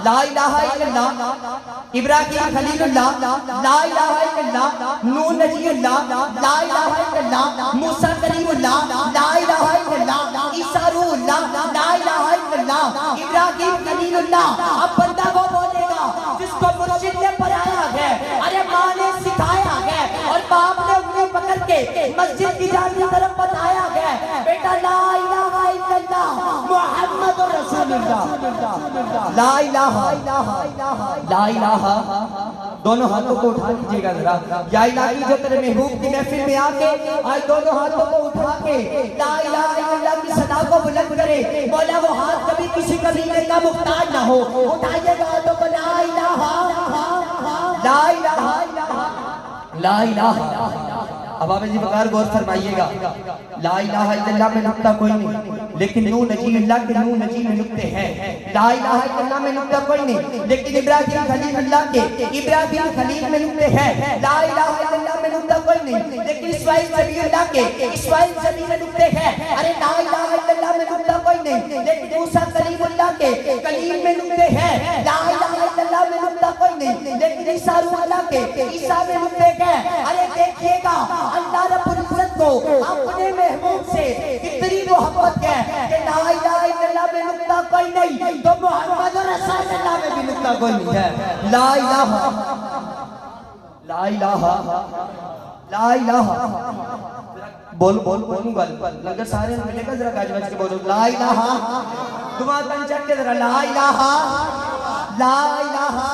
ला इलाहा इल्लल्लाह इब्राहीम खलीलुल्लाह ला इलाहा इल्लल्लाह नूह नजीउल्लाह ला इलाहा इल्लल्लाह मूसा कलीमुल्लाह ला इलाहा इल्लल्लाह ईसा रूहुल्लाह ला इलाहा इल्लल्लाह इब्राहीम खलीलुल्लाह। अब बंदा वो बोलेगा जिसको मुर्शिद ने पढ़ाया है, अरे माँ ने सिखाया है और बाप ने उंगली पकड़ के मस्जिद की जाती तरफ बताया है, बेटा ला इलाहा इल्लल्लाह मुहम्मदुर रसूलुल्लाह ला इलाहा ला इलाहा। दोनों हाथों को उठा लीजिएगा जरा। या इलाही जो तेरे महबूब की महफिल में आके आज दोनों हाथों को उठा के ला इलाहा इल्लल्लाह की सदा को बुलंद करे। मौला वो हाथ कभी किसी कबीले का मुख्तार ना हो, उठाइएगा हाथों को ला इलाहा ला इलाहा ला इलाहा। अब आप जी बगैर गौर फरमाइएगा, ला इलाहा इल्लल्लाह में नुक्ता कोई नहीं, लेकिन नूह नजीउल्लाह के नूह नजी में नुक्ते हैं। ला इलाहा इल्लल्लाह में नुक्ता कोई नहीं, लेकिन इब्राहीम खलीलुल्लाह के इब्राहीम खलील में नुक्ते हैं। ला इलाहा इल्लल्लाह में नुक्ता कोई नहीं, लेकिन इस्माइल ज़बीहुल्लाह के इस्माइल ज़बी में नुक्ते हैं। अरे ला इलाहा इल्लल्लाह में नुक्ता कोई नहीं, लेकिन मूसा कलीमुल्लाह के कलीम में नुक्ते हैं। ला इलाहा इल्लल्लाह में नुक्ता कोई नहीं, लेकिन ईसा रूहुल्लाह के ईसा में नुक्ते हैं। अरे देखिएगा अल्लाह रब्बुल इज्जत को अपने महबूब से कितनी मोहब्बत है कि ला इलाहा इल्लल्लाह में नुक्ता कोई नहीं तो मोहम्मद रसूलुल्लाह में भी नुक्ता कोई नहीं है। ला इलाहा ला इलाहा ला इलाहा। बोल बोल बोलूंगा लंगर सारे मिलेगा, जरा गाज बज के बोलो ला इलाहा। दुआ बन चढ़ के जरा ला इलाहा ला इलाहा।